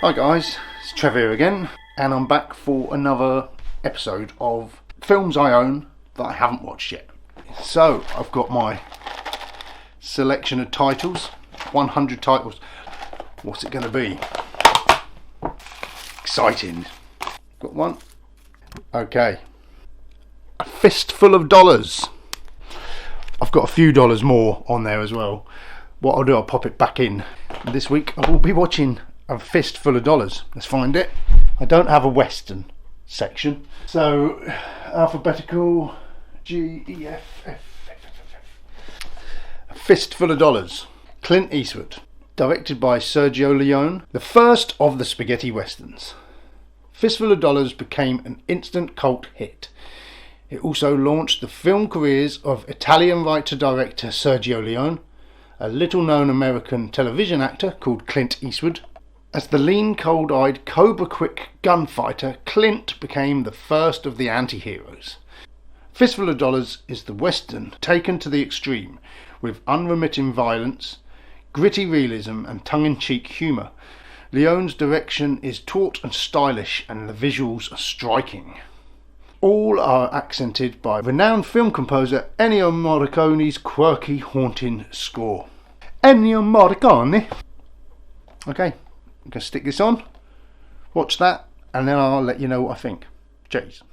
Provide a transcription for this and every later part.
Hi guys, it's Trev here again, and I'm back for another episode of films I own that I haven't watched yet. So, I've got my selection of titles, 100 titles. What's it going to be? Exciting. Got one. Okay. A Fistful of Dollars. I've got a few dollars more on there as well. What I'll do, I'll pop it back in. This week I will be watching A Fistful of Dollars. Let's find it. I don't have a Western section. So, alphabetical, G, E, F, F, F, F, F. A Fistful of Dollars. Clint Eastwood. Directed by Sergio Leone. The first of the spaghetti westerns. Fistful of Dollars became an instant cult hit. It also launched the film careers of Italian writer-director Sergio Leone, a little-known American television actor called Clint Eastwood. As the lean, cold-eyed, cobra-quick gunfighter, Clint became the first of the anti-heroes. Fistful of Dollars is the western taken to the extreme, with unremitting violence, gritty realism and tongue-in-cheek humour. Leone's direction is taut and stylish, and the visuals are striking. All are accented by renowned film composer Ennio Morricone's quirky, haunting score. Ennio Morricone. Okay, I'm going to stick this on, watch that, and then I'll let you know what I think. Cheers.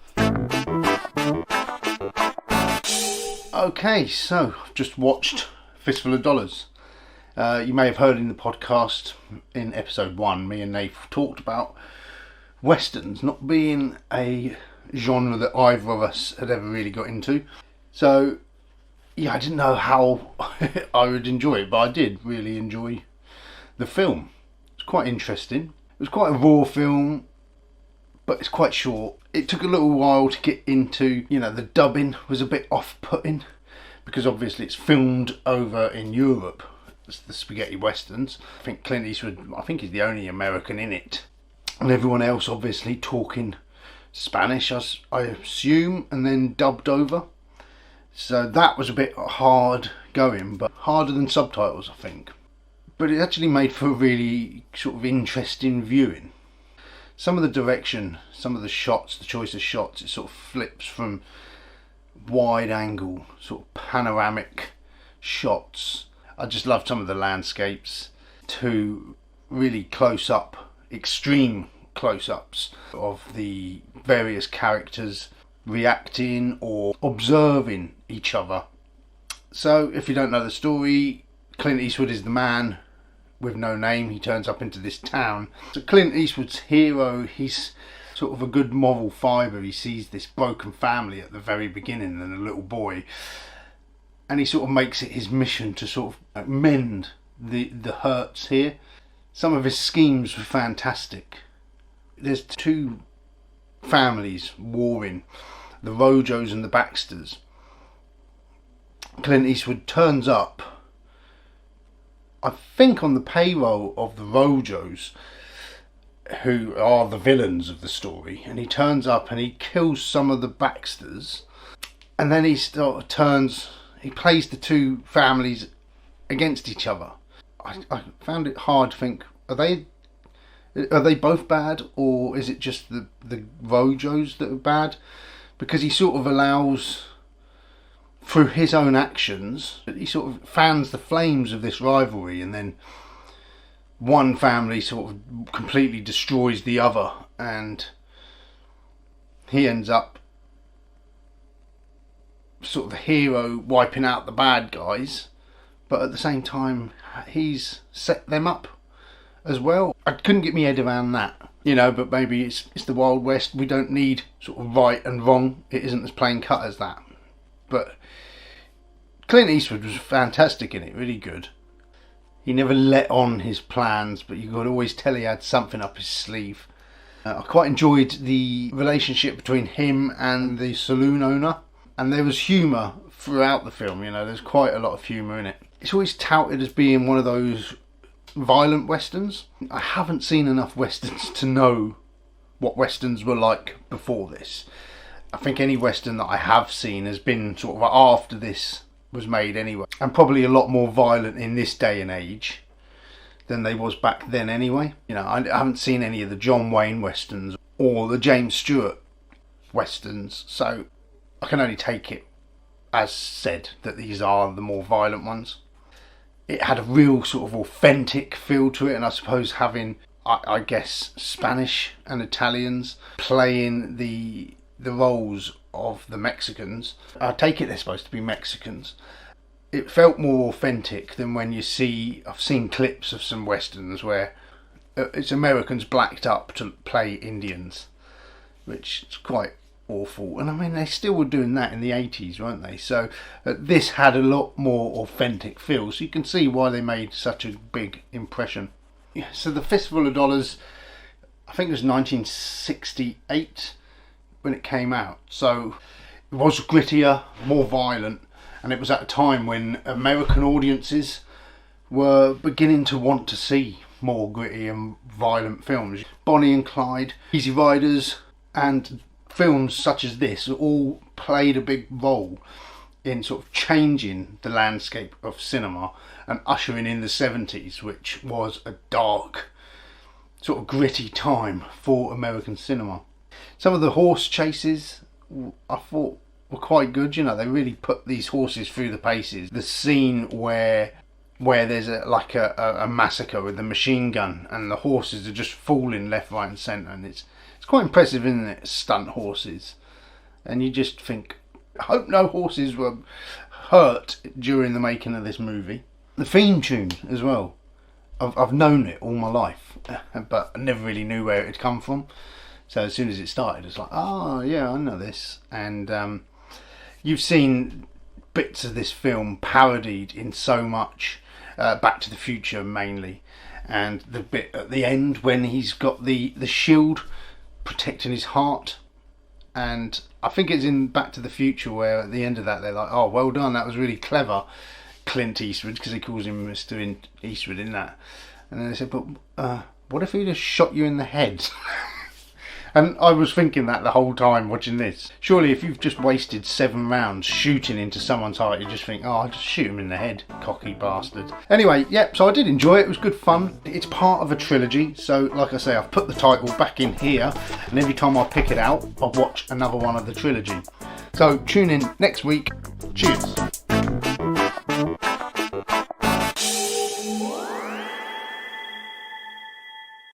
Okay, so I've just watched Fistful of Dollars. You may have heard in the podcast in episode 1, me and Nate talked about westerns not being a genre that either of us had ever really got into. So yeah, I didn't know how I would enjoy it, but I did really enjoy the film. It's quite interesting. It was quite a raw film, but it's quite short. It took a little while to get into, the dubbing was a bit off-putting because obviously it's filmed over in Europe. It's the spaghetti westerns. I think Clint Eastwood, is the only American in it, and everyone else obviously talking Spanish, I assume, and then dubbed over. So that was a bit hard going, but harder than subtitles, I think. But it actually made for a really sort of interesting viewing. Some of the direction, some of the shots, the choice of shots, it sort of flips from wide angle, sort of panoramic shots. I just loved some of the landscapes to really close up, extreme close-ups of the various characters reacting or observing each other. So if you don't know the story, Clint Eastwood is the man with no name. He turns up into this town. So Clint Eastwood's hero, he's sort of a good moral fibre. He sees this broken family at the very beginning and a little boy, and he sort of makes it his mission to sort of mend the hurts here. Some of his schemes were fantastic. There's two families warring, the Rojos and the Baxters. Clint Eastwood turns up, I think, on the payroll of the Rojos, who are the villains of the story, and he turns up and he kills some of the Baxters, and then he plays the two families against each other. I found it hard to think, are they both bad, or is it just the Rojos that are bad? Because he sort of allows, through his own actions, he sort of fans the flames of this rivalry, and then one family sort of completely destroys the other, and he ends up sort of the hero wiping out the bad guys, but at the same time he's set them up as well. I couldn't get my head around that, but maybe it's the Wild West. We don't need sort of right and wrong. It isn't as plain cut as that. But Clint Eastwood was fantastic in it, really good. He never let on his plans, but you could always tell he had something up his sleeve. I quite enjoyed the relationship between him and the saloon owner, and there was humour throughout the film. There's quite a lot of humour in it. It's always touted as being one of those violent westerns. I haven't seen enough westerns to know what westerns were like before this. I think any western that I have seen has been sort of after this was made anyway, and probably a lot more violent in this day and age. than they was back then anyway. You know, I haven't seen any of the John Wayne westerns or the James Stewart westerns, so I can only take it as said that these are the more violent ones. It had a real sort of authentic feel to it, and I suppose having, I guess, Spanish and Italians playing the roles of the Mexicans. I take it they're supposed to be Mexicans. It felt more authentic than when you see, I've seen clips of some westerns where it's Americans blacked up to play Indians, which is quite awful. And I mean, they still were doing that in the 80s, weren't they? So this had a lot more authentic feel, so you can see why they made such a big impression. Yeah, so the Fistful of Dollars, I think it was 1968 when it came out, so it was grittier, more violent, and it was at a time when American audiences were beginning to want to see more gritty and violent films. Bonnie and Clyde, Easy Riders, and films such as this all played a big role in sort of changing the landscape of cinema and ushering in the 70s, which was a dark, sort of gritty time for American cinema. Some of the horse chases I thought were quite good. You know, they really put these horses through the paces. The scene where there's a massacre with the machine gun and the horses are just falling left, right and centre, and it's quite impressive, isn't it? Stunt horses, and you just think, I hope no horses were hurt during the making of this movie. The theme tune as well, I've known it all my life, but I never really knew where it had come from. So as soon as it started, it's like, oh yeah, I know this. And you've seen bits of this film parodied in so much, Back to the Future mainly, and the bit at the end when he's got the shield protecting his heart, and I think it's in Back to the Future where at the end of that they're like, oh, well done, that was really clever, Clint Eastwood, because he calls him Mr. Eastwood in that. And then they said, but what if he just shot you in the head? And I was thinking that the whole time watching this. Surely if you've just wasted 7 rounds shooting into someone's heart, you just think, oh, I'll just shoot him in the head, cocky bastard. Anyway, yep, so I did enjoy it. It was good fun. It's part of a trilogy, so like I say, I've put the title back in here, and every time I pick it out, I'll watch another one of the trilogy. So tune in next week. Cheers.